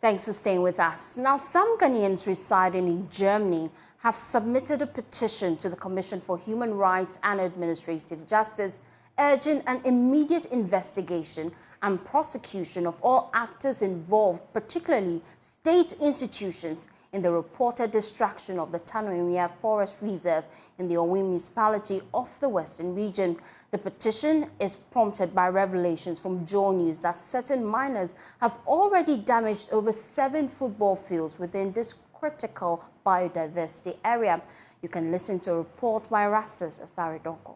Thanks for staying with us. Now, some Ghanaians residing in Germany have submitted a petition to the Commission for Human Rights and Administrative Justice, urging an immediate investigation and prosecution of all actors involved, particularly state institutions, in the reported destruction of the Tano Anwia Forest Reserve in the Owi municipality of the Western region. The petition is prompted by revelations from Joe News that certain miners have already damaged over 7 football fields within this critical biodiversity area. You can listen to a report by Rastus Asaridonko.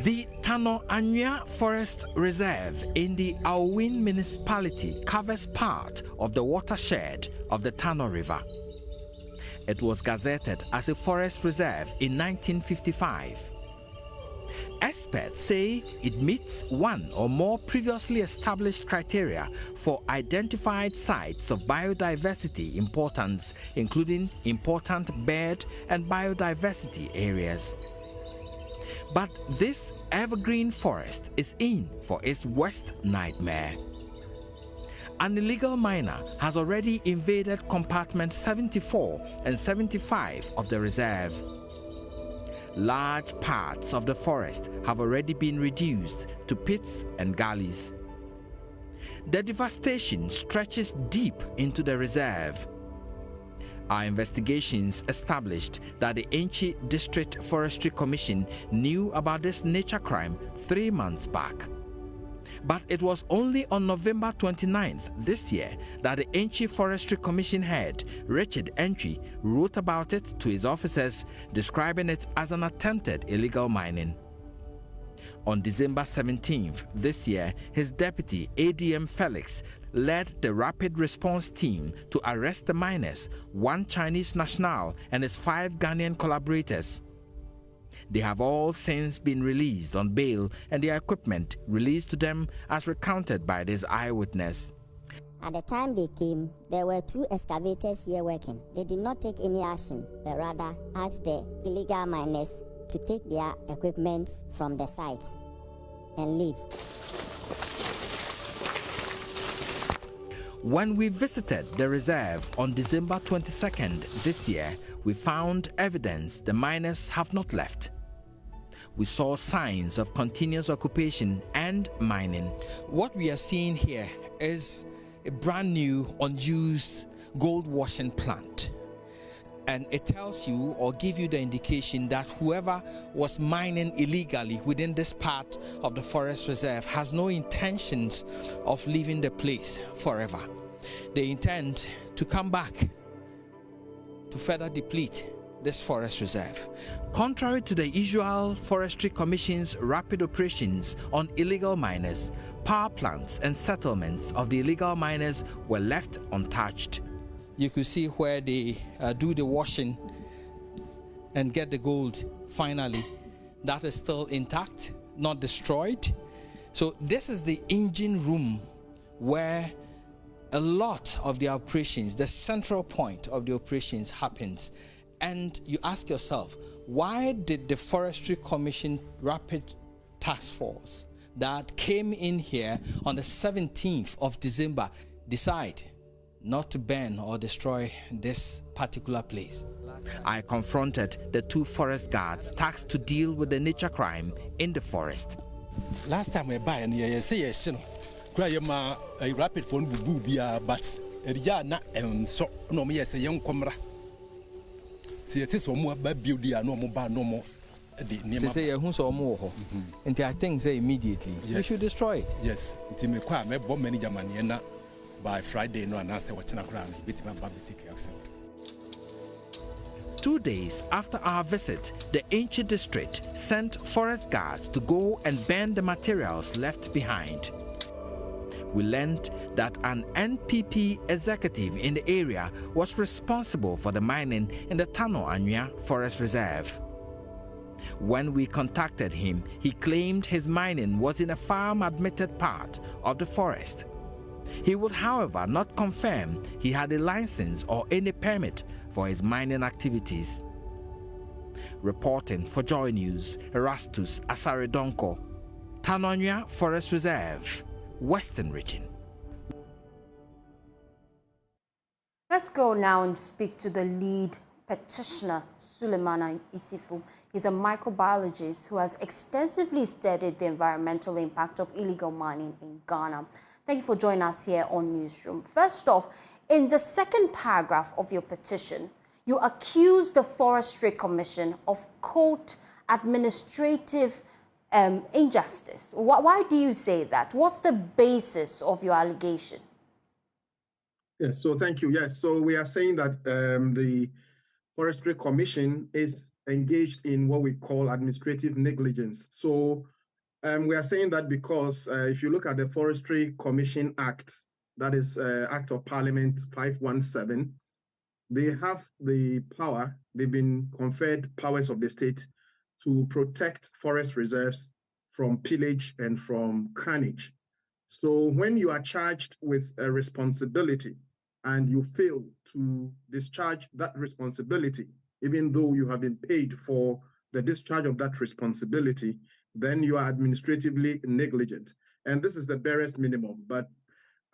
The Tano Anwia Forest Reserve in the Owi municipality covers part of the watershed of the Tano River. It was gazetted as a forest reserve in 1955. Experts say it meets one or more previously established criteria for identified sites of biodiversity importance, including important bird and biodiversity areas. But this evergreen forest is in for its worst nightmare. An illegal miner has already invaded compartments 74 and 75 of the reserve. Large parts of the forest have already been reduced to pits and gullies. The devastation stretches deep into the reserve. Our investigations established that the Enchi District Forestry Commission knew about this nature crime 3 months back. But it was only on November 29th this year that the Enchi Forestry Commission head, Richard Entry, wrote about it to his officers, describing it as an attempted illegal mining. On December 17th this year, his deputy, ADM Felix, led the rapid response team to arrest the miners, 1 Chinese national and his 5 Ghanaian collaborators. They have all since been released on bail and their equipment released to them as recounted by this eyewitness. At the time they came, there were 2 excavators here working. They did not take any action, but rather asked the illegal miners to take their equipment from the site and leave. When we visited the reserve on December 22nd this year, we found evidence the miners have not left. We saw signs of continuous occupation and mining. What we are seeing here is a brand new, unused gold washing plant. And it tells you or gives you the indication that whoever was mining illegally within this part of the forest reserve has no intentions of leaving the place forever. They intend to come back to further deplete this forest reserve. Contrary to the usual Forestry Commission's rapid operations on illegal miners, power plants and settlements of the illegal miners were left untouched. You could see where they do the washing and get the gold finally. That is still intact, not destroyed. So this is the engine room where a lot of the operations, the central point of the operations happens. And you ask yourself, why did the Forestry Commission Rapid Task Force that came in here on the 17th of December decide not to burn or destroy this particular place? I confronted the 2 forest guards tasked to deal with the nature crime in the forest. Last time I buy and you say yes, a rapid phone will but so no me as a young comra. See, it is more beauty and no more. Say who's or more, and I think say immediately you should destroy it. Yes, it's me quite a bomb manager man by Friday. No, and answer what's in a ground. Bit my baby take yourself. 2 days after our visit, the Enchi district sent forest guards to go and burn the materials left behind. We learned that an NPP executive in the area was responsible for the mining in the Tano Anwia Forest Reserve. When we contacted him, he claimed his mining was in a farm-admitted part of the forest. He would, however, not confirm he had a license or any permit for his mining activities. Reporting for Joy News, Erastus Asaredonko, Tano Anwia Forest Reserve, Western Region. Let's go now and speak to the lead petitioner, Sulemana Isifu. He's a microbiologist who has extensively studied the environmental impact of illegal mining in Ghana. Thank you for joining us here on Newsroom. First off, in the second paragraph of your petition, you accuse the Forestry Commission of, quote, administrative injustice. Why do you say that? What's the basis of your allegation? Yes, so thank you. Yes, so we are saying that the Forestry Commission is engaged in what we call administrative negligence. So we are saying that because if you look at the Forestry Commission Act, that is Act of Parliament 517, they have the power, they've been conferred powers of the state to protect forest reserves from pillage and from carnage. So when you are charged with a responsibility and you fail to discharge that responsibility, even though you have been paid for the discharge of that responsibility, then you are administratively negligent. And this is the barest minimum. But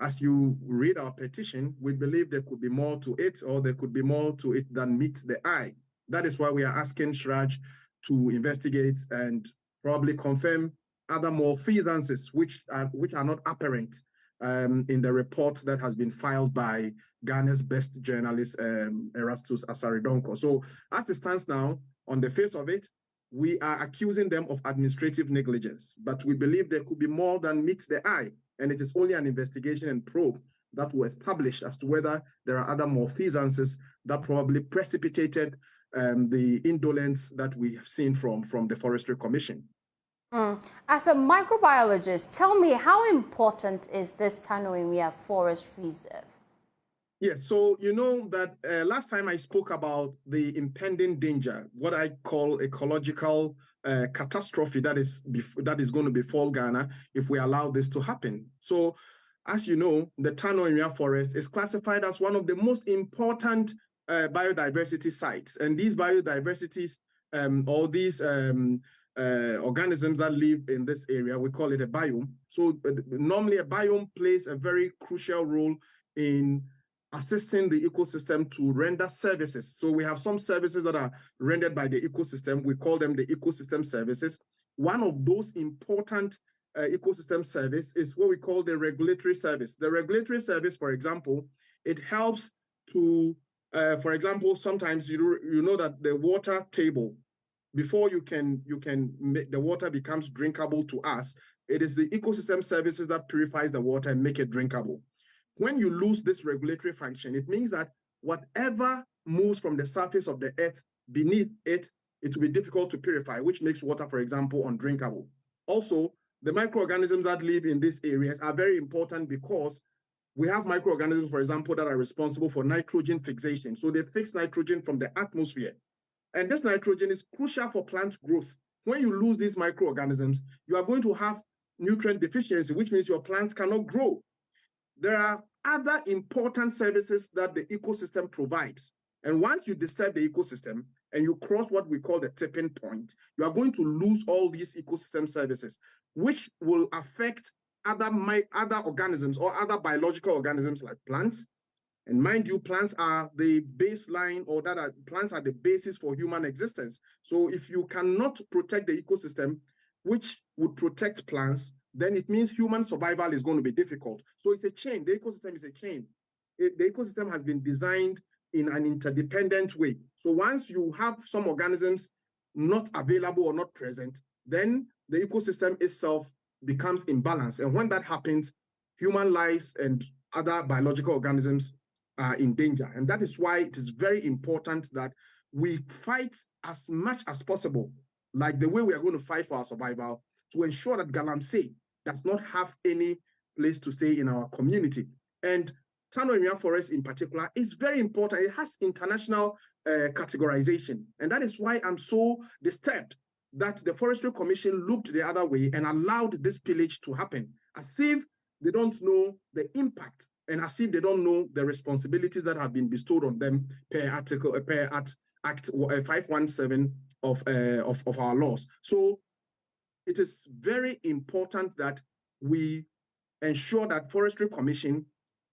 as you read our petition, we believe there could be more to it, or there could be more to it than meets the eye. That is why we are asking Shraj to investigate and probably confirm other malfeasances which are not apparent in the report that has been filed by Ghana's best journalist, Erastus Asaredonko. So as it stands now, on the face of it, we are accusing them of administrative negligence, but we believe there could be more than meets the eye, and it is only an investigation and probe that will establish as to whether there are other malfeasances that probably precipitated the indolence that we have seen from the Forestry Commission. As a microbiologist, tell me, how important is this Tano Anwia Forest Reserve? Yes, so you know that last time I spoke about the impending danger, what I call ecological catastrophe that is going to befall Ghana if we allow this to happen. So, as you know, the Tano Anwia Forest is classified as one of the most important biodiversity sites, and these biodiversities, all these organisms that live in this area, we call it a biome. So normally a biome plays a very crucial role in assisting the ecosystem to render services. So we have some services that are rendered by the ecosystem. We call them the ecosystem services. One of those important ecosystem service is what we call the regulatory service. The regulatory service, for example, it helps to, for example, sometimes you know that the water table, before you can make the water becomes drinkable to us, it is the ecosystem services that purifies the water and make it drinkable. When you lose this regulatory function, it means that whatever moves from the surface of the earth beneath it, it will be difficult to purify, which makes water, for example, undrinkable. Also, the microorganisms that live in these areas are very important because we have microorganisms, for example, that are responsible for nitrogen fixation. So they fix nitrogen from the atmosphere. And this nitrogen is crucial for plant growth. When you lose these microorganisms, you are going to have nutrient deficiency, which means your plants cannot grow. There are other important services that the ecosystem provides. And once you disturb the ecosystem and you cross what we call the tipping point, you are going to lose all these ecosystem services, which will affect other organisms or other biological organisms like plants. And mind you, plants are the baseline, or plants are the basis for human existence. So if you cannot protect the ecosystem, which would protect plants, then it means human survival is going to be difficult. So it's a chain. The ecosystem is a chain. The ecosystem has been designed in an interdependent way. So once you have some organisms not available or not present, then the ecosystem itself becomes imbalanced. And when that happens, human lives and other biological organisms are in danger. And that is why it is very important that we fight as much as possible, like the way we are going to fight for our survival, to ensure that Galamsey does not have any place to stay in our community. And Tano Anwia Forest in particular is very important. It has international categorization. And that is why I'm so disturbed that the Forestry Commission looked the other way and allowed this pillage to happen, as if they don't know the impact and as if they don't know the responsibilities that have been bestowed on them per Act 517 our laws. So it is very important that we ensure that Forestry Commission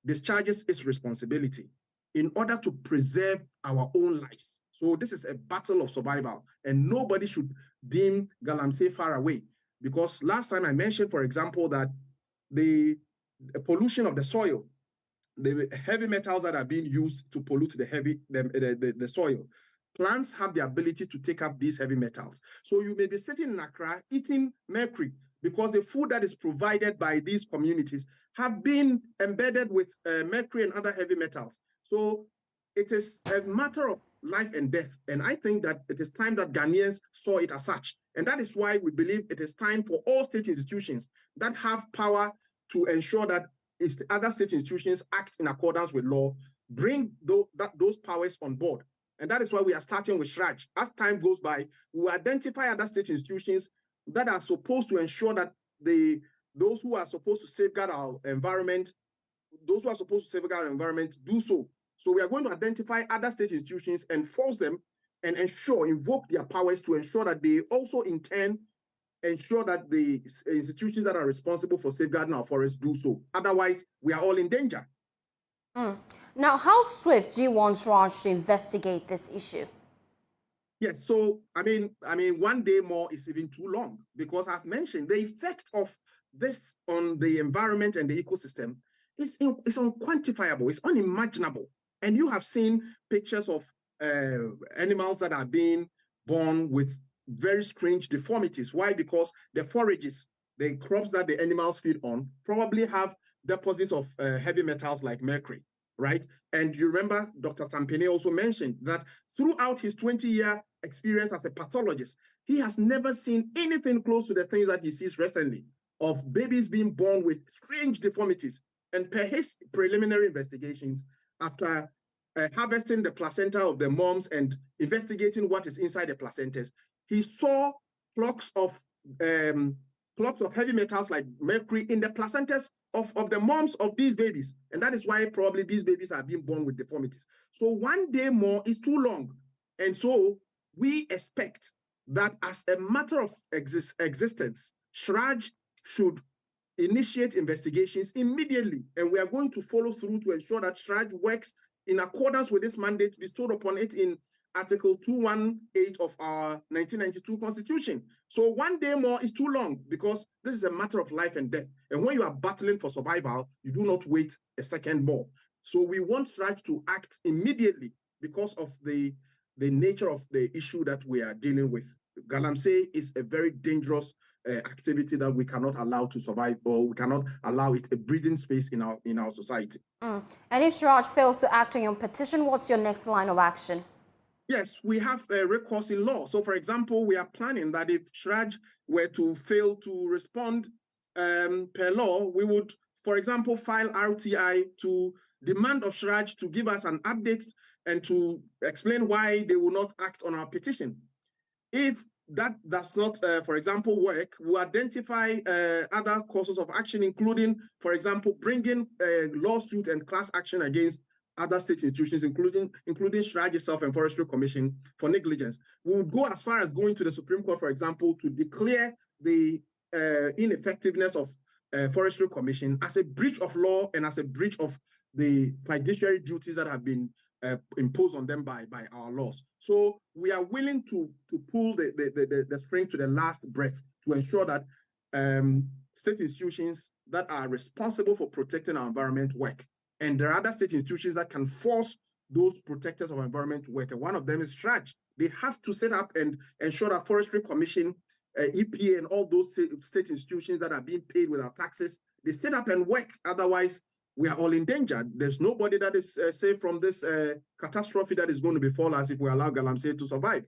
discharges its responsibility in order to preserve our own lives. So this is a battle of survival, and nobody should deem Galamsey far away, because last time I mentioned, for example, that the pollution of the soil, the heavy metals that are being used to pollute the soil. Plants have the ability to take up these heavy metals. So you may be sitting in Accra eating mercury because the food that is provided by these communities have been embedded with mercury and other heavy metals. So it is a matter of life and death. And I think that it is time that Ghanaians saw it as such. And that is why we believe it is time for all state institutions that have power to ensure that other state institutions act in accordance with law, bring those powers on board. And that is why we are starting with SHRAJ. As time goes by, we will identify other state institutions that are supposed to ensure that those who are supposed to safeguard our environment, do so. So we are going to identify other state institutions and force them and invoke their powers to ensure that they also in turn ensure that the institutions that are responsible for safeguarding our forests do so. Otherwise, we are all in danger. Now, how swift do you want SHRAJ to investigate this issue? Yes, so I mean, 1 day more is even too long, because I've mentioned the effect of this on the environment and the ecosystem is unquantifiable, it's unimaginable. And you have seen pictures of animals that are being born with very strange deformities. Why? Because the forages, the crops that the animals feed on, probably have deposits of heavy metals like mercury, right? And you remember Dr. Sampene also mentioned that throughout his 20-year experience as a pathologist, he has never seen anything close to the things that he sees recently of babies being born with strange deformities. And per his preliminary investigations, after harvesting the placenta of the moms and investigating what is inside the placentas, he saw flocks of heavy metals like mercury in the placentas of the moms of these babies. And that is why probably these babies are being born with deformities. So 1 day more is too long. And so we expect that as a matter of existence, SHRAJ should initiate investigations immediately. And we are going to follow through to ensure that SHRAJ works in accordance with this mandate bestowed upon it in Article 218 of our 1992 Constitution. So 1 day more is too long, because this is a matter of life and death. And when you are battling for survival, you do not wait a second more. So we want SHRAJ to act immediately because of the nature of the issue that we are dealing with. Galamsey is a very dangerous activity that we cannot allow to survive, or we cannot allow it a breathing space in our society. And if SHRAJ fails to act on your petition, what's your next line of action? Yes, we have a recourse in law. So, for example, we are planning that if SHRAJ were to fail to respond per law, we would, for example, file RTI to demand of SHRAJ to give us an update and to explain why they will not act on our petition. If that does not, for example, work, we'll identify other courses of action, including, for example, bringing a lawsuit and class action against other state institutions, including SHRAJ itself and Forestry Commission for negligence. We would go as far as going to the Supreme Court, for example, to declare the ineffectiveness of Forestry Commission as a breach of law and as a breach of the fiduciary duties that have been imposed on them by our laws. So we are willing to pull the string to the last breath to ensure that state institutions that are responsible for protecting our environment work. And there are other state institutions that can force those protectors of environment to work. And one of them is SHRAJ. They have to set up and ensure that Forestry Commission, EPA, and all those state institutions that are being paid with our taxes, they set up and work. Otherwise, we are all in danger. There's nobody that is safe from this catastrophe that is going to befall us if we allow Galamsey to survive.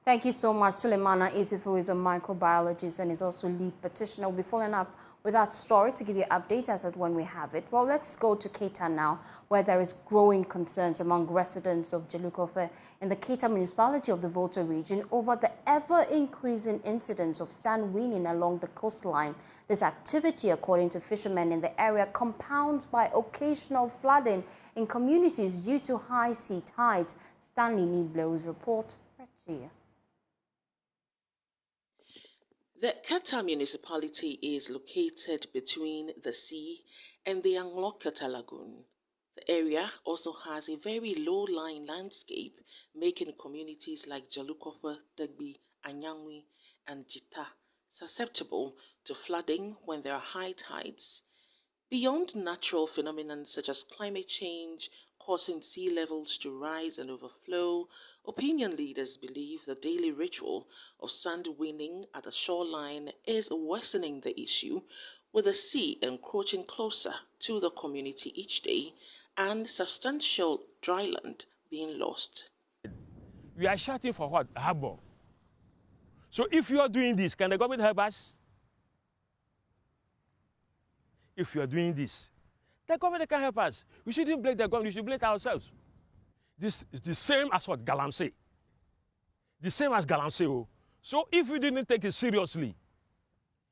Thank you so much, Suleimana Isif, who is a microbiologist and is also lead petitioner. We'll be following up with that story to give you updates as at when we have it. Well, let's go to Keita now, where there is growing concerns among residents of Jelukofe in the Keita municipality of the Volta region over the ever-increasing incidence of sand winning along the coastline. This activity, according to fishermen in the area, compounds by occasional flooding in communities due to high sea tides. Stanley Niblow's report. Right to you. The Kata municipality is located between the sea and the Anglokata Lagoon. The area also has a very low-lying landscape, making communities like Jalukopa, Degbi, Anyangwi, and Jita susceptible to flooding when there are high tides. Beyond natural phenomena such as climate change causing sea levels to rise and overflow, opinion leaders believe the daily ritual of sand winning at the shoreline is worsening the issue, with the sea encroaching closer to the community each day and substantial dryland being lost. We are shouting for what? Harbor. So if you are doing this, can the government help us? If you are doing this, the government can help us. We shouldn't blame the government, we should blame ourselves. This is the same as what Galamsey. The same as Galamsey. Oh. So if we didn't take it seriously,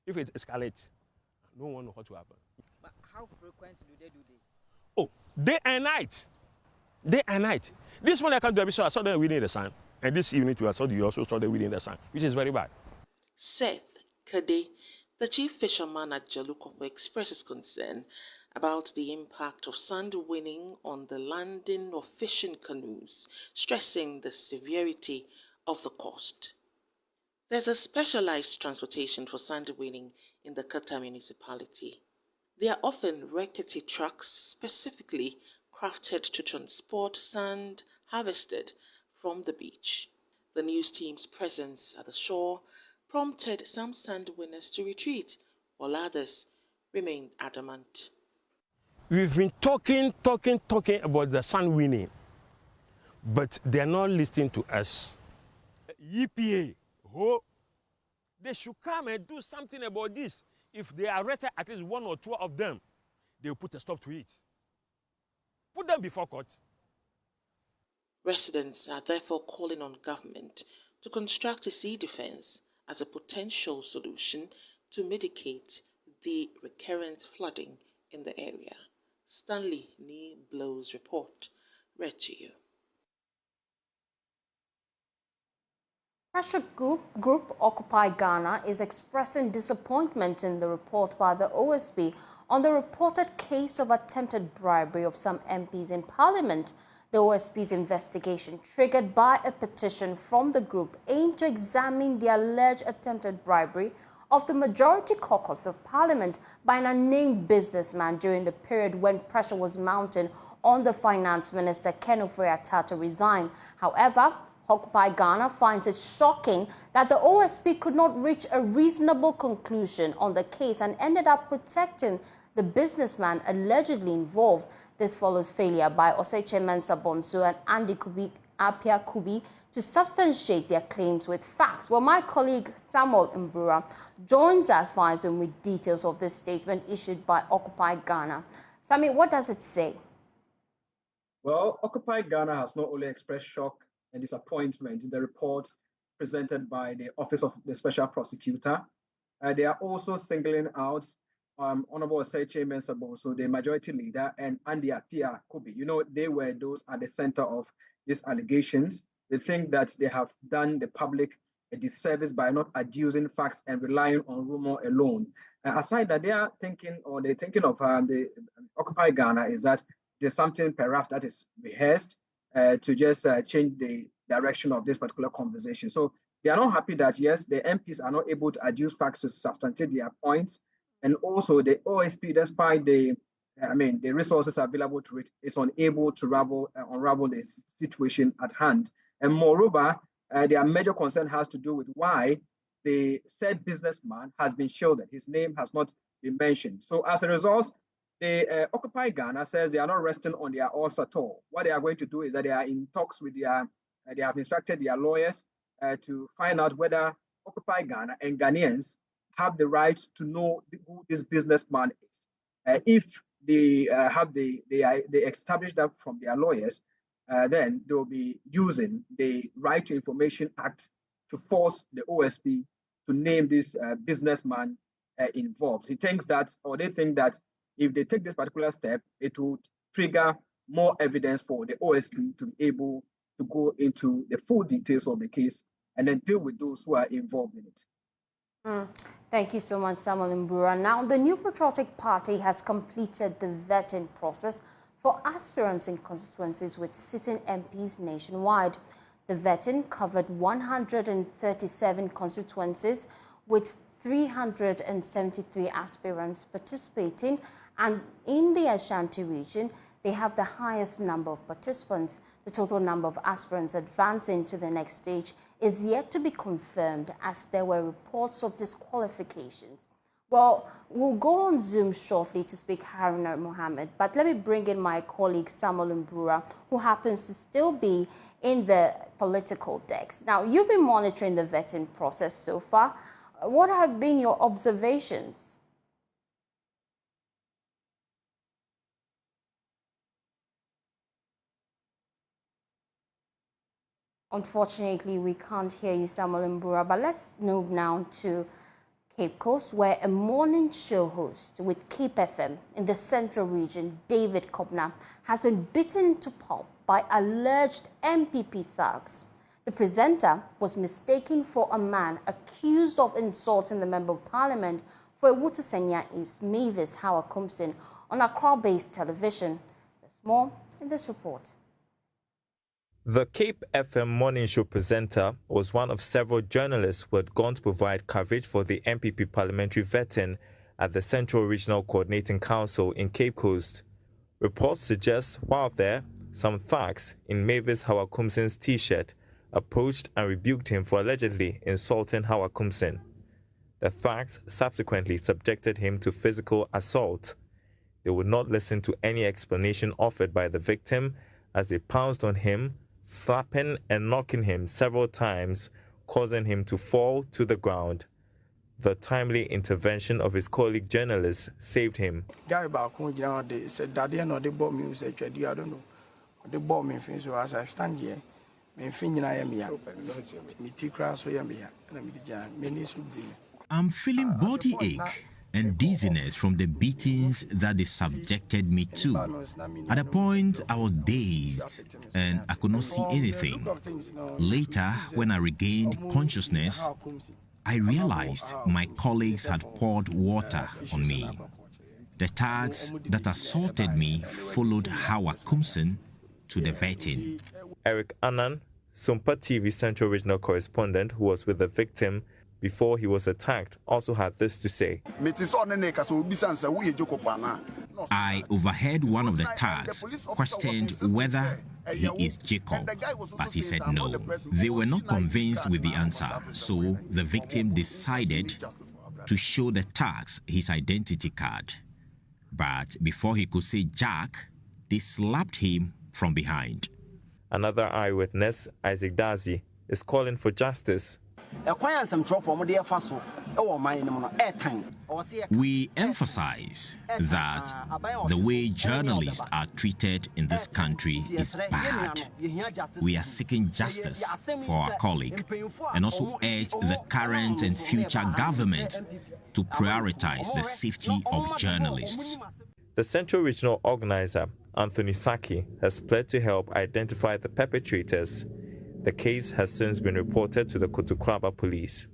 if it escalates, no one knows what will happen. But how frequent do they do this? Oh, day and night. Day and night. This one I can't do, so I saw them within the sun. And this evening too, I saw you also saw them within the sun, which is very bad. Seth Kade, the chief fisherman at Jalukopo, expresses concern about the impact of sand winning on the landing of fishing canoes, stressing the severity of the cost. There's a specialized transportation for sand winning in the Kata municipality. They are often rickety trucks specifically crafted to transport sand harvested from the beach. The news team's presence at the shore prompted some sand winners to retreat, while others remained adamant. We've been talking about the sand winning, but they're not listening to us. EPA, they should come and do something about this. If they arrested at least one or two of them, they will put a stop to it. Put them before court. Residents are therefore calling on government to construct a sea defense as a potential solution to mitigate the recurrent flooding in the area. Stanley Nee Blow's report, read to you. Pressure group Occupy Ghana is expressing disappointment in the report by the OSP on the reported case of attempted bribery of some MPs in Parliament. The OSP's investigation, triggered by a petition from the group, aimed to examine the alleged attempted bribery of the Majority Caucus of Parliament by an unnamed businessman during the period when pressure was mounting on the Finance Minister Ken Ofori-Atta to resign. However, Occupy Ghana finds it shocking that the OSP could not reach a reasonable conclusion on the case and ended up protecting the businessman allegedly involved. This follows failure by Oseche Mensah Bonsu and Andy Apia Kubi to substantiate their claims with facts. Well, my colleague Samuel Mbura joins us via Zoom with details of this statement issued by Occupy Ghana. Sami, what does it say? Well, Occupy Ghana has not only expressed shock and disappointment in the report presented by the Office of the Special Prosecutor. They are also singling out Honorable Oseche Mensah Bonsu, the majority leader, and Andy Apia Kubi. You know, they were those at the center of these allegations. They think that they have done the public a disservice by not adducing facts and relying on rumor alone. Aside that, they are thinking, or they're thinking of the Occupy Ghana is that there's something perhaps that is rehearsed to just change the direction of this particular conversation. So they are not happy that, yes, the MPs are not able to adduce facts to substantiate their points. And also the OSP, despite the resources available to it, is unable to unravel the situation at hand. And moreover, their major concern has to do with why the said businessman has been shielded. His name has not been mentioned. So as a result, the Occupy Ghana says they are not resting on their oars at all. What they are going to do is that they are in talks with they have instructed their lawyers to find out whether Occupy Ghana and Ghanaians have the right to know who this businessman is. If they they establish that from their lawyers, then they'll be using the Right to Information Act to force the OSP to name this businessman involved. They think that if they take this particular step, it will trigger more evidence for the OSP to be able to go into the full details of the case and then deal with those who are involved in it. Thank you so much, Samuel Mbura. Now, the New Patriotic Party has completed the vetting process for aspirants in constituencies with sitting MPs nationwide. The vetting covered 137 constituencies with 373 aspirants participating, and in the Ashanti region, they have the highest number of participants. The total number of aspirants advancing to the next stage is yet to be confirmed, as there were reports of disqualifications. Well, we'll go on Zoom shortly to speak Haruna Mohammed, but let me bring in my colleague Samuel Mbura, who happens to still be in the political decks. Now, you've been monitoring the vetting process so far. What have been your observations? Unfortunately, we can't hear you, Samuel Mbura, but let's move now to Cape Coast, where a morning show host with Cape FM in the central region, David Kobna, has been beaten to pulp by alleged MPP thugs. The presenter was mistaken for a man accused of insulting the Member of Parliament for Ewutu East, Mavis Howard Kumsin, on Accra-based television. There's more in this report. The Cape FM morning show presenter was one of several journalists who had gone to provide coverage for the MPP parliamentary vetting at the Central Regional Coordinating Council in Cape Coast. Reports suggest while there, some thugs in Mavis Howard Kumsin's T-shirt approached and rebuked him for allegedly insulting Howard Kumsin. The thugs subsequently subjected him to physical assault. They would not listen to any explanation offered by the victim as they pounced on him, slapping and knocking him several times, causing him to fall to the ground. The timely intervention of his colleague journalists saved him. Guy back home said, Daddy, no, they bought me. Said, I don't know. They bought me. So as I stand here, I'm feeling body ache and dizziness from the beatings that they subjected me to. At a point, I was dazed and I could not see anything. Later, when I regained consciousness, I realized my colleagues had poured water on me. The thugs that assaulted me followed Howard Kumsin to the vetting. Eric Annan, Sumpa TV Central Regional correspondent who was with the victim before he was attacked, also had this to say. I overheard one of the thugs questioned whether he is Jacob, but he said no. They were not convinced with the answer, so the victim decided to show the thugs his identity card. But before he could say Jack, they slapped him from behind. Another eyewitness, Isaac Dazi, is calling for justice. We emphasize that the way journalists are treated in this country is bad. We are seeking justice for our colleague and also urge the current and future government to prioritize the safety of journalists. The Central Regional Organizer, Anthony Saki, has pledged to help identify the perpetrators. The case has since been reported to the Kotukraba police.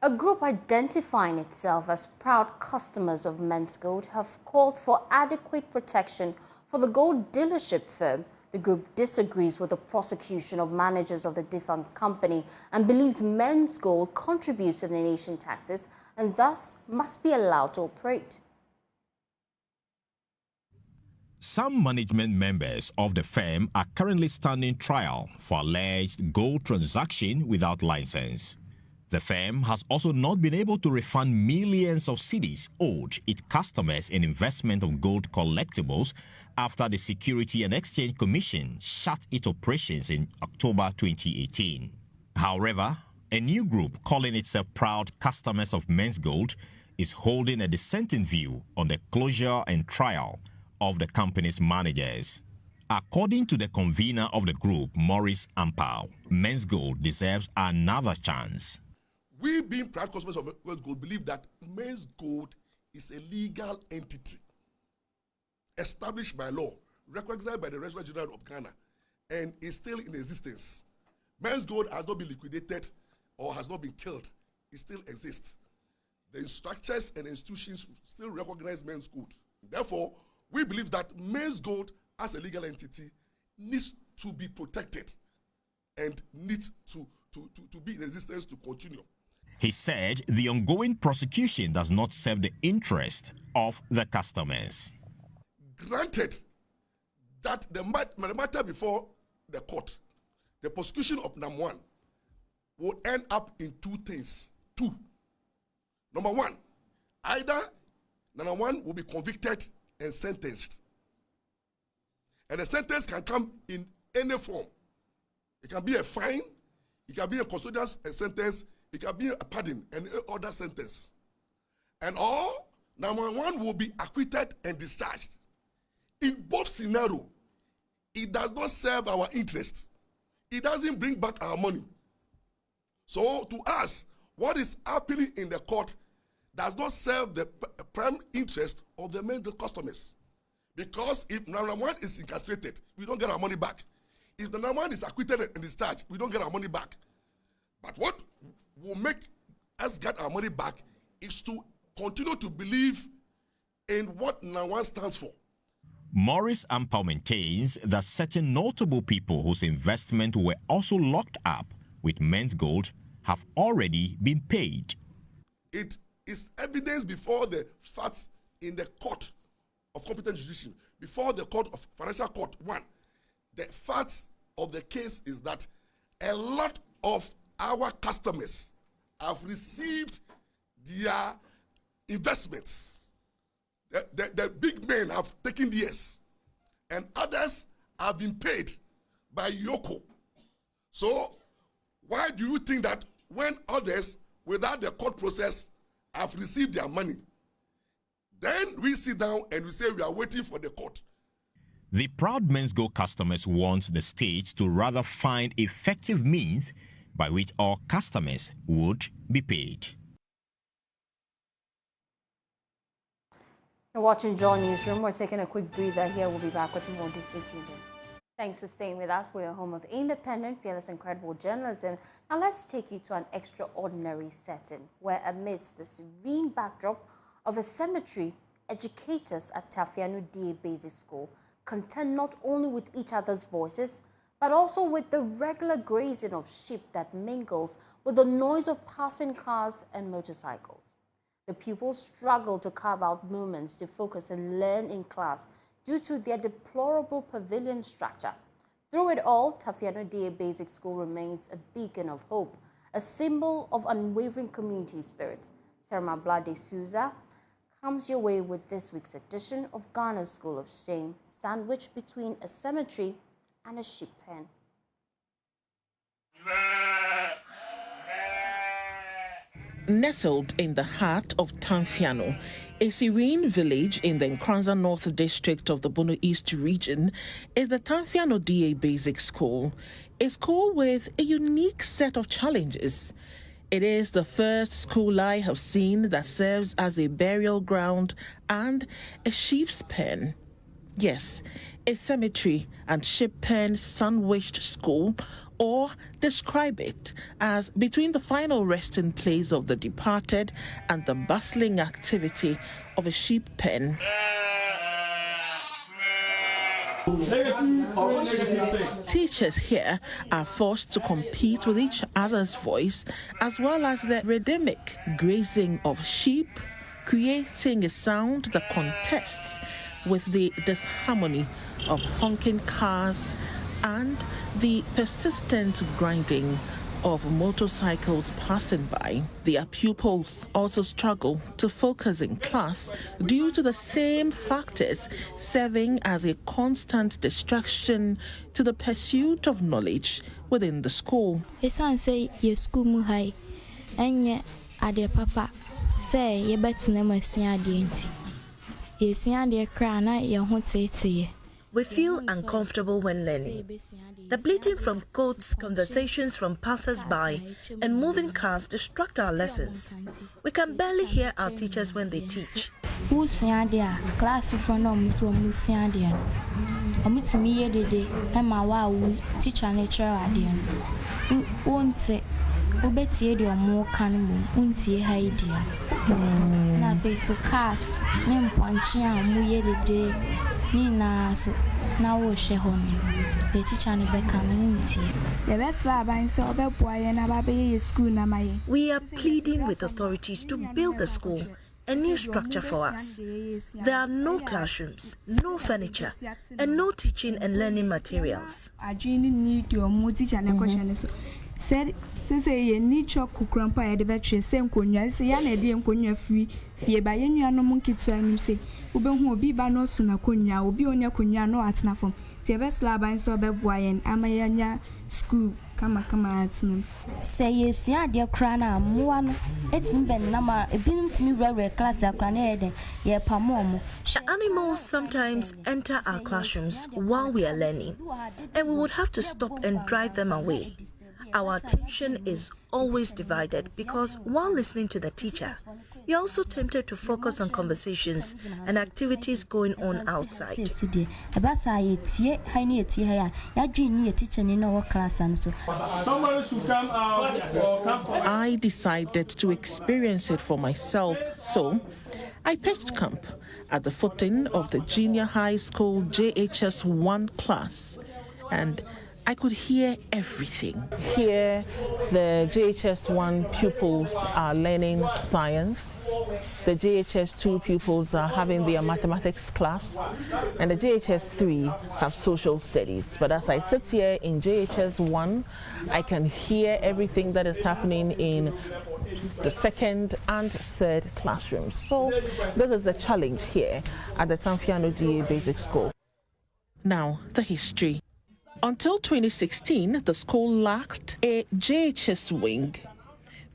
A group identifying itself as proud customers of Men's Gold have called for adequate protection for the gold dealership firm. The group disagrees with the prosecution of managers of the defunct company and believes Men's Gold contributes to the nation taxes and thus must be allowed to operate. Some management members of the firm are currently standing trial for alleged gold transaction without license. The firm has also not been able to refund millions of cedis owed its customers in investment of gold collectibles after the Security and Exchange Commission shut its operations in October 2018. However, a new group calling itself Proud Customers of Men's Gold is holding a dissenting view on the closure and trial of the company's managers. According to the convener of the group, Maurice Ampao, Men's Gold deserves another chance. We, being proud customers of Men's Gold, believe that Men's Gold is a legal entity established by law, recognized by the Registrar General of Ghana, and is still in existence. Men's Gold has not been liquidated or has not been killed. It still exists. The structures and institutions still recognize Men's Gold. Therefore, we believe that Men's Gold as a legal entity needs to be protected and needs to be in existence to continue. He said the ongoing prosecution does not serve the interest of the customers. Granted that the matter before the court, the prosecution of number one, will end up in two things. Two. Number one, either number one will be convicted and sentenced. And the sentence can come in any form. It can be a fine, it can be a custodial sentence, it can be a pardon and other sentence. And all number one will be acquitted and discharged. In both scenarios, it does not serve our interests. It doesn't bring back our money. So to us, what is happening in the court does not serve the prime interest of the main customers. Because if number one is incarcerated, we don't get our money back. If the number one is acquitted and discharged, we don't get our money back. But what will make us get our money back is to continue to believe in what number one stands for. Maurice Ampao maintains that certain notable people whose investment were also locked up with Men's Gold have already been paid. It is evidence before the facts in the court of competent jurisdiction, before the court of financial court. One, the facts of the case is that a lot of our customers have received their investments. The big men have taken theirs, and others have been paid by Yoko. So why do you think that when others, without the court process, have received their money, then we sit down and we say we are waiting for the court? The proud Men's Gold customers want the state to rather find effective means by which all customers would be paid. You're watching Joy Newsroom. We're taking a quick breather here. We'll be back with more. Do stay tuned in. Thanks for staying with us. We're a home of independent, fearless, and credible journalism. Now let's take you to an extraordinary setting where, amidst the serene backdrop of a cemetery, educators at Tafianu DA Basic School contend not only with each other's voices, but also with the regular grazing of sheep that mingles with the noise of passing cars and motorcycles. The pupils struggle to carve out moments to focus and learn in class due to their deplorable pavilion structure. Through it all, Tafianu DA Basic School remains a beacon of hope, a symbol of unwavering community spirit. Sarah Blade Souza comes your way with this week's edition of Ghana's School of Shame, sandwiched between a cemetery and a sheep pen. Nestled in the heart of Tanfiano, a serene village in the Nkranza North District of the Bono East region, is the Tanfiano DA Basic School, a school with a unique set of challenges. It is the first school I have seen that serves as a burial ground and a sheep's pen. Yes, a cemetery and sheep pen sandwiched school, or describe it as between the final resting place of the departed and the bustling activity of a sheep pen. Teachers here are forced to compete with each other's voice as well as the rhythmic grazing of sheep, creating a sound that contests with the disharmony of honking cars and the persistent grinding of motorcycles passing by. Their pupils also struggle to focus in class due to the same factors serving as a constant distraction to the pursuit of knowledge within the school. Say your school muhai enye ade papa say ye betina masua ade nti. Ye sua ade kra na ye ho tete. We feel uncomfortable when learning. The bleating from goats, conversations from passers-by, and moving cars distract our lessons. We can barely hear our teachers when they teach. Class Omitimi ye dede ema wa wo teacher nature ade no. Wonte obetie de omo kan mo untie ha idea. Na fe so cars ne mponche a mo ye dede ni na so na wo hwe ho no. The teacher ne be kan untie. We are pleading with authorities to build the school a new structure for us. There are no classrooms, no furniture, and no teaching and learning materials. Said ye need chop grandpa at the battery, same conya, say an idea and conya free, fear by any no monkey to him say, Uben who be by no sooner conya, will be on your conya no at nafum. The best lab and so bad boy and Amayanya school. Come at them. Say yes, ya dear crana, one. It's been nama, a bin to me rare class at Granada, ye pamomo. The animals sometimes enter our classrooms while we are learning, and we would have to stop and drive them away. Our attention is always divided because while listening to the teacher, you're also tempted to focus on conversations and activities going on outside. I decided to experience it for myself, so I pitched camp at the footing of the junior high school JHS 1 class, and I could hear everything. Here, the JHS 1 pupils are learning science. The JHS 2 pupils are having their mathematics class, and the JHS 3 have social studies. But as I sit here in JHS 1, I can hear everything that is happening in the second and third classrooms. So this is the challenge here at the Tano Anwia Basic School. Now, the history. Until 2016, the school lacked a JHS wing.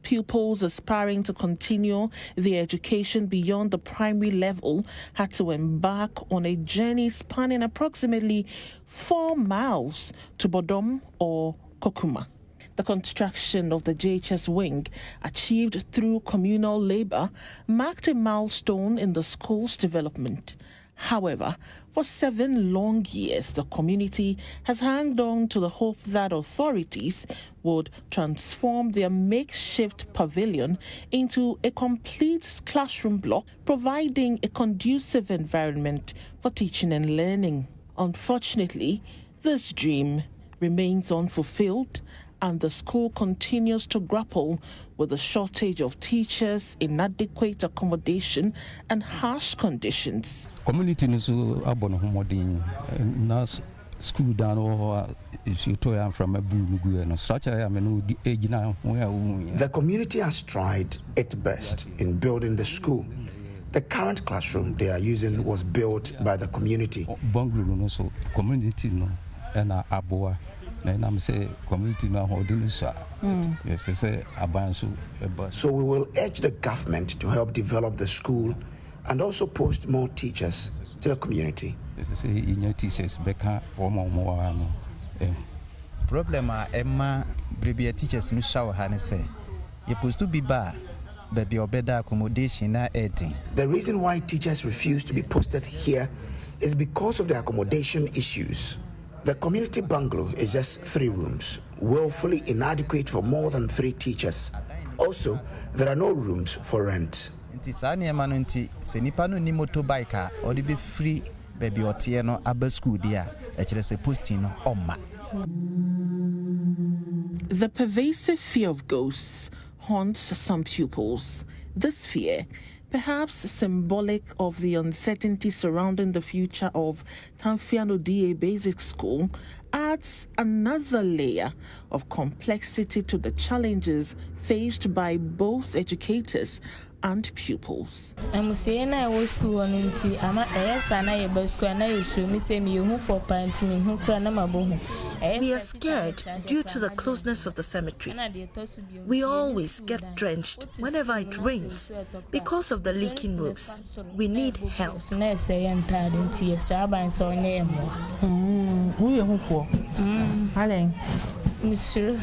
Pupils aspiring to continue their education beyond the primary level had to embark on a journey spanning approximately 4 miles to Bodom or Kokuma. The construction of the JHS wing, achieved through communal labor, marked a milestone in the school's development. However, for 7 long years, the community has hung on to the hope that authorities would transform their makeshift pavilion into a complete classroom block, providing a conducive environment for teaching and learning. Unfortunately, this dream remains unfulfilled, and the school continues to grapple with the shortage of teachers, inadequate accommodation, and harsh conditions. Community is abon homodin na school down or is you toy from a bugu and structure. I mean, the age now. The community has tried its best in building the school. The current classroom they are using was built by the community. Bungalow, so community no, and aboa. So we will urge the government to help develop the school and also post more teachers to the community. Problem Emma Bribia teachers no shower hanese. You supposed to be bad, but your better accommodation na 18. The reason why teachers refuse to be posted here is because of the accommodation issues. The community bungalow is just 3 rooms, woefully inadequate for more than 3 teachers. Also, there are no rooms for rent. The pervasive fear of ghosts haunts some pupils. This fear, perhaps symbolic of the uncertainty surrounding the future of Tano Anwia Basic School, adds another layer of complexity to the challenges faced by both educators and pupils. I'm saying I was school on until I'm a school and I show me say me who for parenting who cranama. We are scared due to the closeness of the cemetery. We always get drenched whenever it rains because of the leaking roofs. We need help. Who are you for? Helen. Monsieur.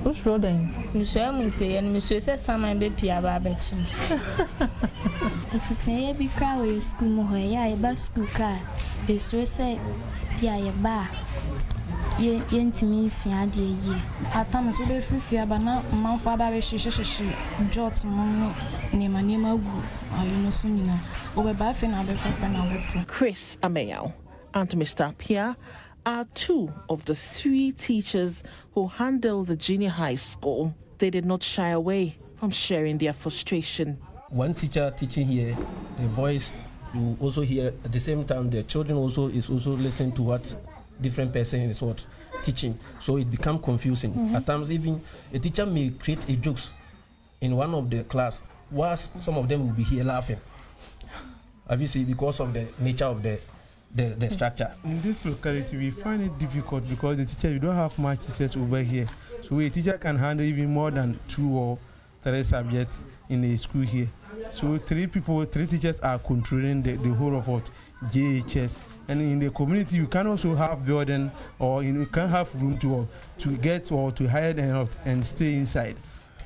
Who's roading? Monsieur Musse and Monsieur says some I be Pia Babachim. If you say every car where you school, I bus school car, it's say Yeah, yeah, ba. Yentimi suade ye. Atama so be free abana manfo aba be jot mon ne manema gu ayuno so nyina. Obeba fe na be fe na be. Chris Ameyao and Mr. Pia are two of the three teachers who handle the junior high school. They did not shy away from sharing their frustration. One teacher teaching here, the voice you also hear at the same time. The children is also listening to what different person is what teaching, so it becomes confusing. At times, even a teacher may create a jokes in one of the class, whilst some of them will be here laughing. Obviously, because of the nature of the structure. In this locality, we find it difficult because the teacher, you don't have much teachers over here. So a teacher can handle even more than 2 or 3 subjects in a school here. So 3 teachers are controlling the whole of what JHS. And in the community, you can also have burden, or you can have room to get or to hire and stay inside.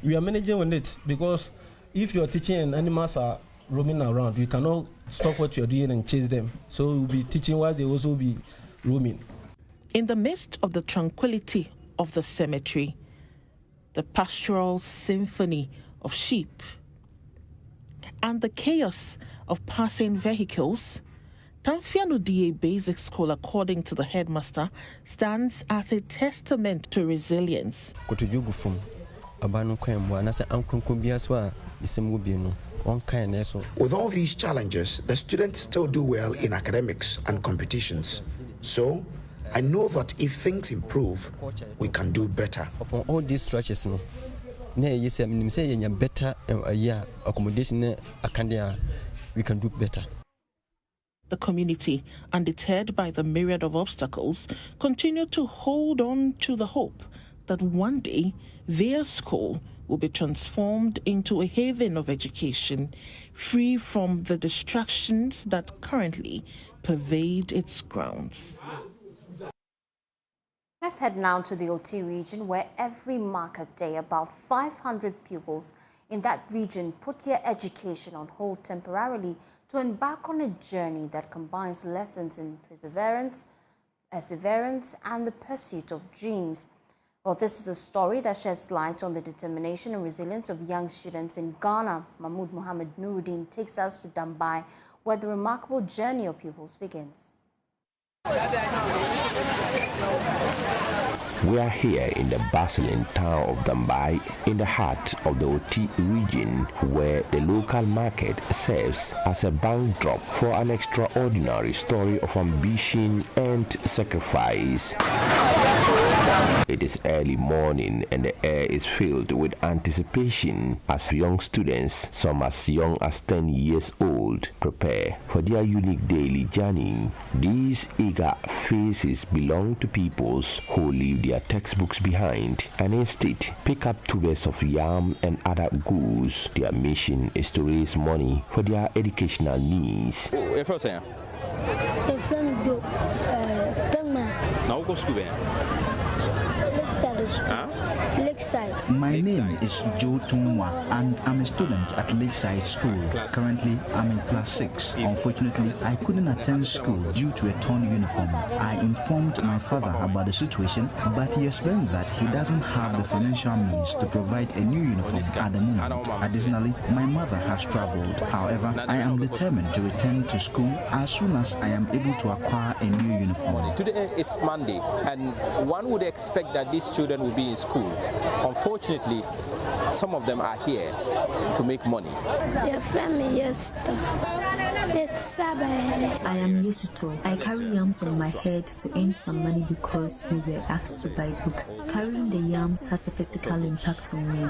We are managing with it because if you are teaching and animals are roaming around, you cannot stop what you are doing and chase them. So you'll be teaching while they also be roaming. In the midst of the tranquility of the cemetery, the pastoral symphony of sheep, and the chaos of passing vehicles, Tanfiano DA Basic School, according to the headmaster, stands as a testament to resilience. With all these challenges, the students still do well in academics and competitions. So, I know that if things improve, we can do better. Upon all these stretches, better accommodation, we can do better. The community, undeterred by the myriad of obstacles, continue to hold on to the hope that one day their school will be transformed into a haven of education, free from the distractions that currently pervade its grounds. Let's head now to the OT region, where every market day about 500 pupils in that region put their education on hold temporarily to embark on a journey that combines lessons in perseverance, and the pursuit of dreams. Well, this is a story that sheds light on the determination and resilience of young students in Ghana. Mahmoud Mohammed Nuruddin takes us to Dambai, where the remarkable journey of pupils begins. We are here in the bustling town of Dambai, in the heart of the OT region, where the local market serves as a backdrop for an extraordinary story of ambition and sacrifice. It is early morning and the air is filled with anticipation as young students, some as young as 10 years old, prepare for their unique daily journey. These eager faces belong to peoples who leave their textbooks behind and instead pick up tubers of yam and other goods. Their mission is to raise money for their educational needs. My name is Joe Tumwa and I'm a student at Lakeside School. Currently, I'm in class 6. Unfortunately, I couldn't attend school due to a torn uniform. I informed my father about the situation, but he explained that he doesn't have the financial means to provide a new uniform at the moment. Additionally, my mother has traveled. However, I am determined to return to school as soon as I am able to acquire a new uniform. Today is Monday, and one would expect that these children will be in school. Unfortunately, some of them are here to make money. Your family is I am Yusuto. I carry yams on my head to earn some money because we were asked to buy books. Carrying the yams has a physical impact on me.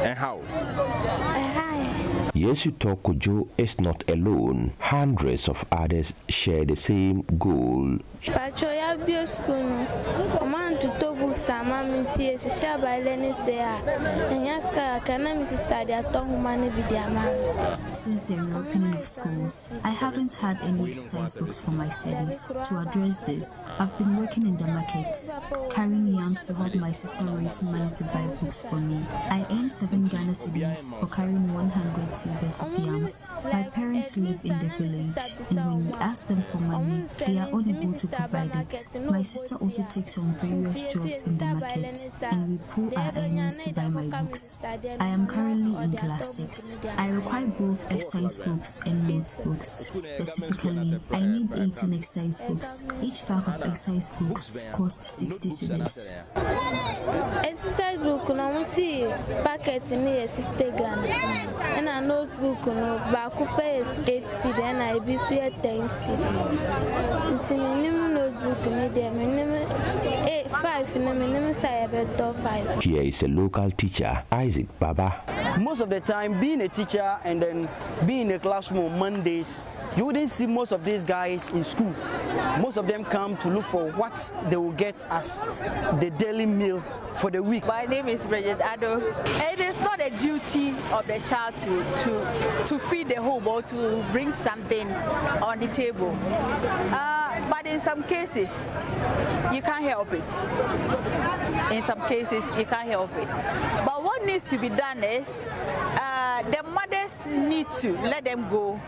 And how? Yesuto Kojo is not alone. Hundreds of others share the same goal. books and mommy see she share by learning say and yaska can I study at home money with their mom. Since the reopening of schools, I haven't had any exercise books for my studies. To address this, I've been working in the market, carrying yams to help my sister raise money to buy books for me. I earn 7 Ghana cedis for carrying 100 tubers of yams. My parents live in the village, and when we ask them for money, they are unable to provide it. My sister also takes on various jobs in the market, and we pool our earnings to buy my books. I am currently in class 6. I require both exercise books and notebooks. Specifically, I need 18 exercise books. Each pack of exercise books costs 60 cedis. Exercise book no see packet in 60 Ghana. And a notebook no back pay 8 cedis and I be 10 cedis. It's minimum notebook ni there minimum 5 minimum say about 5. Here is a local teacher, Isaac Baba. Most of the time, being a teacher and then being in a classroom on Mondays, you wouldn't see most of these guys in school. Most of them come to look for what they will get as the daily meal for the week. My name is Bridget Ado. It is not a duty of the child to feed the home or to bring something on the table. But in some cases, you can't help it. In some cases, you can't help it. But what needs to be done is the mothers need to let them go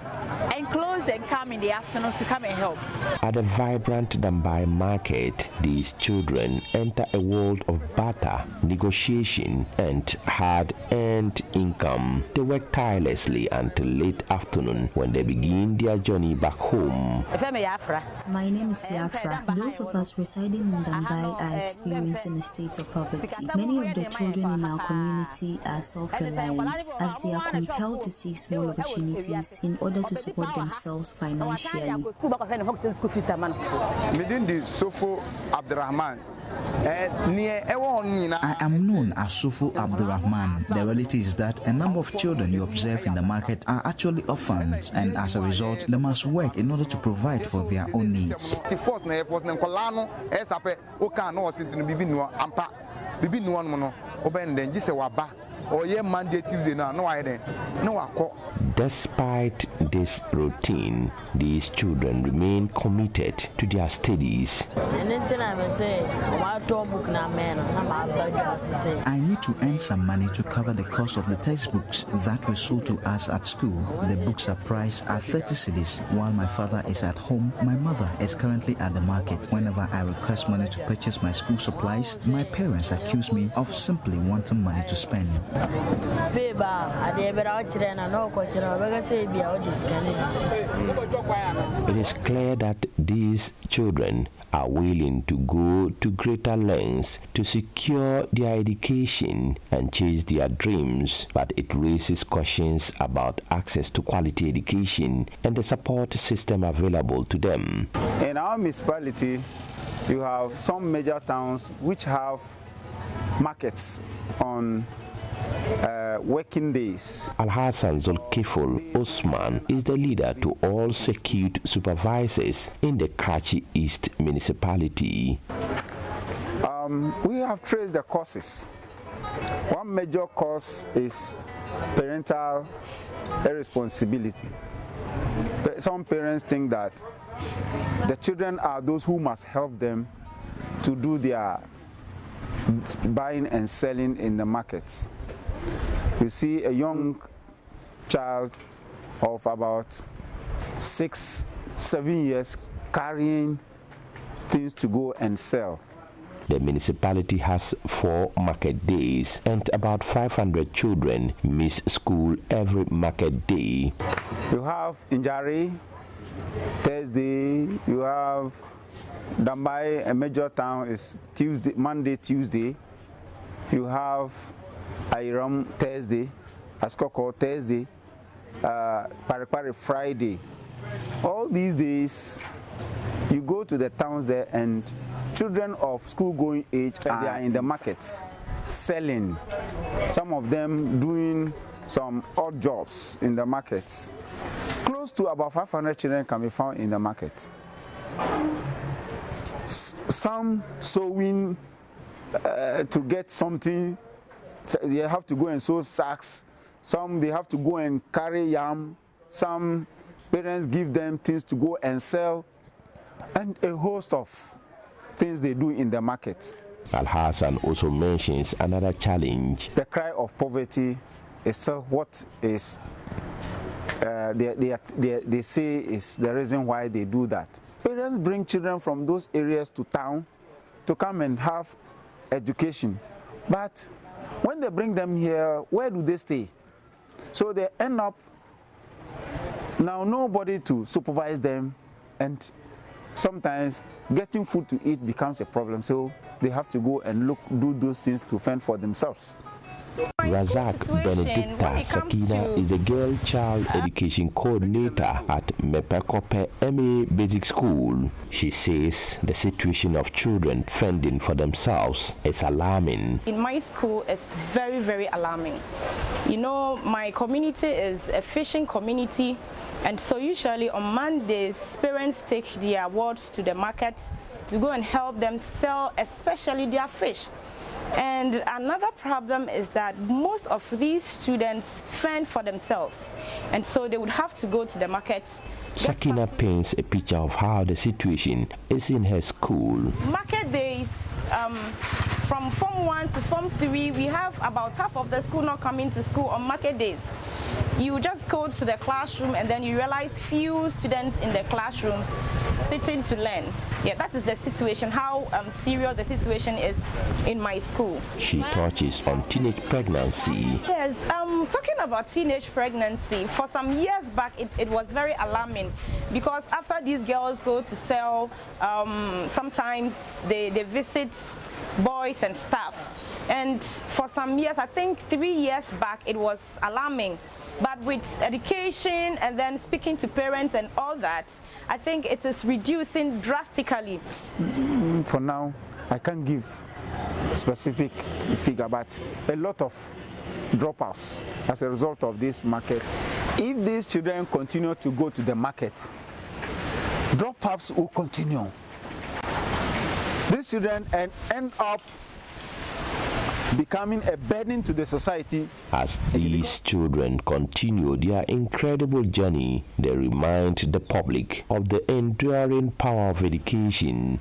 and close and come in the afternoon to come and help. At the vibrant Dambai market, these children enter a world of barter, negotiation, and hard-earned income. They work tirelessly until late afternoon when they begin their journey back home. My name is Siafra. Those of us residing in Dambai are experiencing a state of poverty. Many of the children in our community are self-reliant, as they are compelled to seek small opportunities in order to support themselves financially. I am known as Sofo Abdurrahman. The reality is that a number of children you observe in the market are actually orphans, and as a result, they must work in order to provide for their own needs. Despite this routine, these children remain committed to their studies. I need to earn some money to cover the cost of the textbooks that were sold to us at school. The books are priced at 30 cedis. While my father is at home, my mother is currently at the market. Whenever I request money to purchase my school supplies, my parents accuse me of simply wanting money to spend. It is clear that these children are willing to go to greater lengths to secure their education and chase their dreams, but it raises questions about access to quality education and the support system available to them. In our municipality, you have some major towns which have markets on working days. Al-Hassan Zulkiful Osman is the leader to all security supervisors in the Karachi East municipality. We have traced the causes. One major cause is parental irresponsibility. Some parents think that the children are those who must help them to do their buying and selling in the markets. You see a young child of about 6-7 years carrying things to go and sell. The municipality has 4 market days, and about 500 children miss school every market day. You have Injari, Thursday. You have Dambai, a major town, is Tuesday, Monday, Tuesday. You have Airam Thursday, Askoko Thursday, Paripari Friday. All these days, you go to the towns there and children of school-going age, they are in the markets selling. Some of them doing some odd jobs in the markets. Close to about 500 children can be found in the market. Some sewing to get something, they have to go and sew sacks. Some they have to go and carry yam. Some parents give them things to go and sell, and a host of things they do in the market. Al-Hassan also mentions another challenge. The cry of poverty is what is they say is the reason why they do that. Parents bring children from those areas to town to come and have education, but when they bring them here, where do they stay? So they end up now nobody to supervise them, and sometimes getting food to eat becomes a problem, so they have to go and do those things to fend for themselves. Razak Benedicta Sakina is a girl child education coordinator at Mepekope MA Basic School. She says the situation of children fending for themselves is alarming. In my school, it's very, very alarming. You know, my community is a fishing community, and so usually on Mondays, parents take their wards to the market to go and help them sell, especially their fish. And another problem is that most of these students fend for themselves, and so they would have to go to the market. Sakina paints a picture of how the situation is in her school. Market days, from Form 1 to Form 3, we have about half of the school not coming to school on market days. You just go to the classroom and then you realize few students in the classroom sitting to learn. Yeah, that is the situation, how serious the situation is in my school. She touches on teenage pregnancy. Yes, talking about teenage pregnancy, for some years back it was very alarming, because after these girls go to sell, sometimes they visit boys and stuff. And for some years, I think 3 years back, it was alarming. But with education and then speaking to parents and all that, I think it is reducing drastically. For now, I can't give specific figure, but a lot of dropouts as a result of this market. If these children continue to go to the market, dropouts will continue. These children end up becoming a burden to the society. As these children continue their incredible journey, they remind the public of the enduring power of education.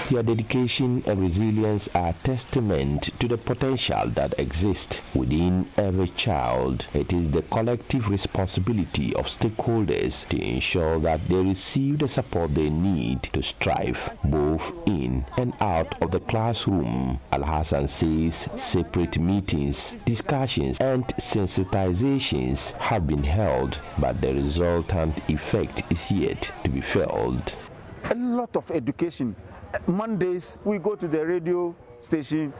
Their dedication and resilience are testament to the potential that exists within every child. It is the collective responsibility of stakeholders to ensure that they receive the support they need to strive, both in and out of the classroom. Al-Hassan says separate meetings, discussions, and sensitizations have been held, but the resultant effect is yet to be felt. A lot of education. Mondays, we go to the radio station,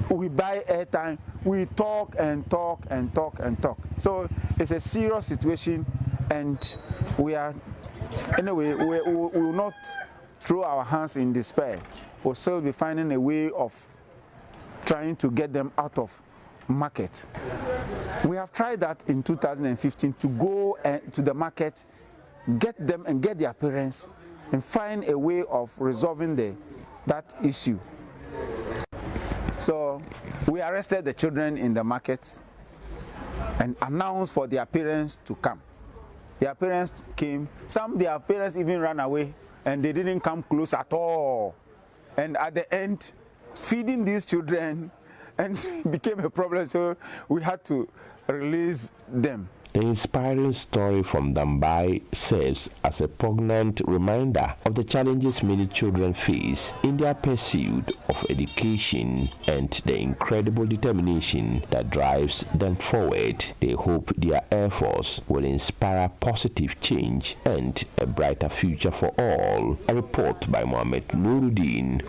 we buy airtime, we talk and talk and talk and talk. So it's a serious situation, and we are, anyway, we will not throw our hands in despair. We'll still be finding a way of trying to get them out of market. We have tried that in 2015 to go to the market, get them and get their parents, and find a way of resolving that issue. So we arrested the children in the market and announced for their parents to come. Their parents came. Their parents even ran away, and they didn't come close at all. And at the end, feeding these children and became a problem, so we had to release them. The inspiring story from Dambai serves as a poignant reminder of the challenges many children face in their pursuit of education and the incredible determination that drives them forward. They hope their efforts will inspire positive change and a brighter future for all. A report by Mohammed Nuruddin.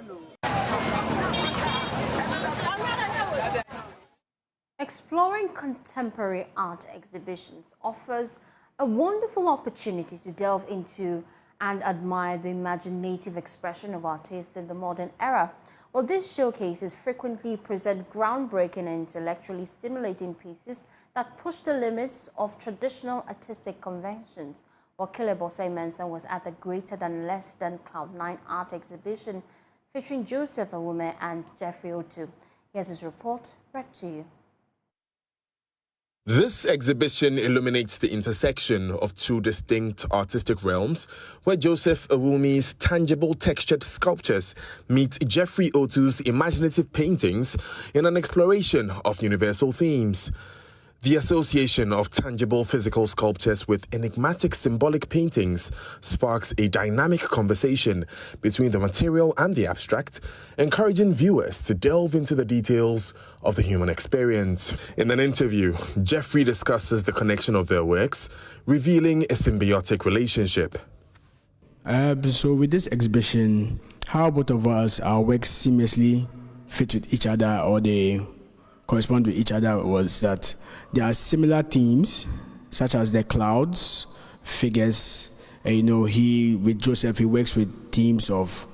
Exploring contemporary art exhibitions offers a wonderful opportunity to delve into and admire the imaginative expression of artists in the modern era. Well, these showcases frequently present groundbreaking and intellectually stimulating pieces that push the limits of traditional artistic conventions. While Kilebosai Mensah was at the Greater Than Less Than Cloud9 art exhibition featuring Joseph Anwia and Jeffrey Otu. Here's his report, read to you. This exhibition illuminates the intersection of two distinct artistic realms, where Joseph Anwia's tangible textured sculptures meet Jeffrey Otu's imaginative paintings in an exploration of universal themes. The association of tangible physical sculptures with enigmatic symbolic paintings sparks a dynamic conversation between the material and the abstract, encouraging viewers to delve into the details of the human experience. In an interview, Jeffrey discusses the connection of their works, revealing a symbiotic relationship. So with this exhibition, how both of us, our works seamlessly fit with each other, or they correspond with each other, was that there are similar themes, such as the clouds, figures. With Joseph, he works with themes of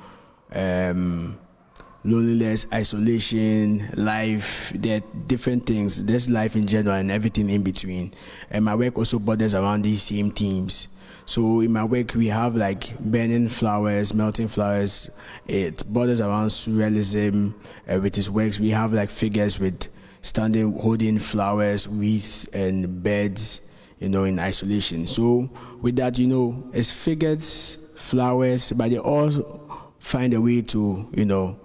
loneliness, isolation, life. There are different things. There's life in general and everything in between. And my work also borders around these same themes. So in my work, we have like burning flowers, melting flowers. It borders around surrealism. With his works, we have like figures with standing, holding flowers, wreaths, and beds, in isolation. So with that, it's figures, flowers, but they all find a way to,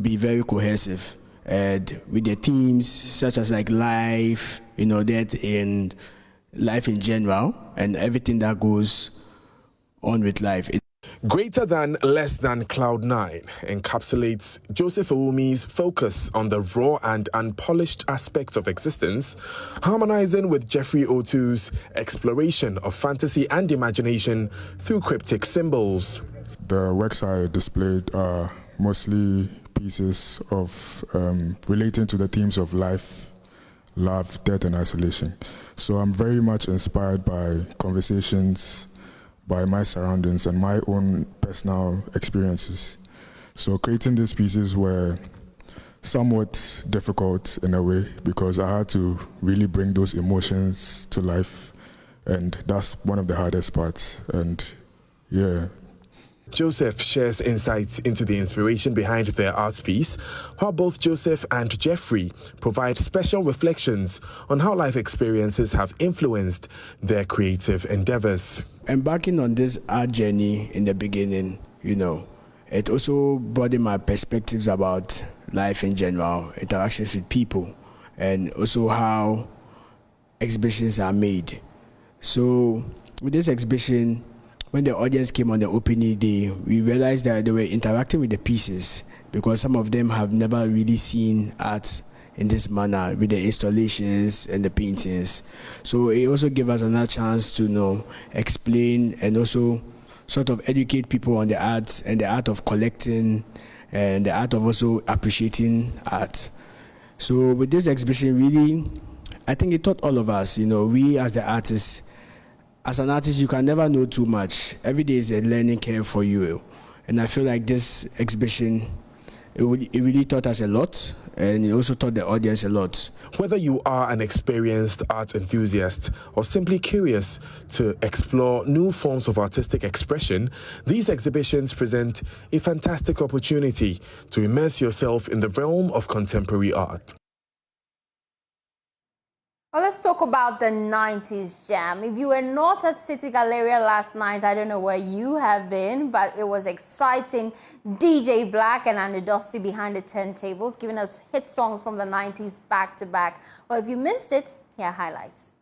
be very cohesive. And with the themes such as like life, death, and life in general, and everything that goes on with life. Greater Than, Less Than Cloud 9 encapsulates Joseph Anwia's focus on the raw and unpolished aspects of existence, harmonizing with Jeffrey Otu's exploration of fantasy and imagination through cryptic symbols. The works I displayed are mostly pieces of relating to the themes of life, love, death, and isolation. So I'm very much inspired by conversations, by my surroundings and my own personal experiences. So creating these pieces were somewhat difficult in a way, because I had to really bring those emotions to life, and that's one of the hardest parts. And yeah. Joseph shares insights into the inspiration behind their art piece, while both Joseph and Jeffrey provide special reflections on how life experiences have influenced their creative endeavors. Embarking on this art journey in the beginning, it also broadened my perspectives about life in general, interactions with people, and also how exhibitions are made. So with this exhibition, when the audience came on the opening day, we realized that they were interacting with the pieces, because some of them have never really seen art in this manner, with the installations and the paintings. So it also gave us another chance to explain and also sort of educate people on the arts and the art of collecting and the art of also appreciating art. So with this exhibition, really, I think it taught all of us, we as the artists, as an artist, you can never know too much. Every day is a learning curve for you. And I feel like this exhibition, it really taught us a lot, and it also taught the audience a lot. Whether you are an experienced art enthusiast or simply curious to explore new forms of artistic expression, these exhibitions present a fantastic opportunity to immerse yourself in the realm of contemporary art. Well, let's talk about the 90s jam. If you were not at City Galleria last night, I don't know where you have been, but it was exciting. DJ Black and Anidosi behind the turntables, giving us hit songs from the 90s back to back. Well, if you missed it, here are highlights.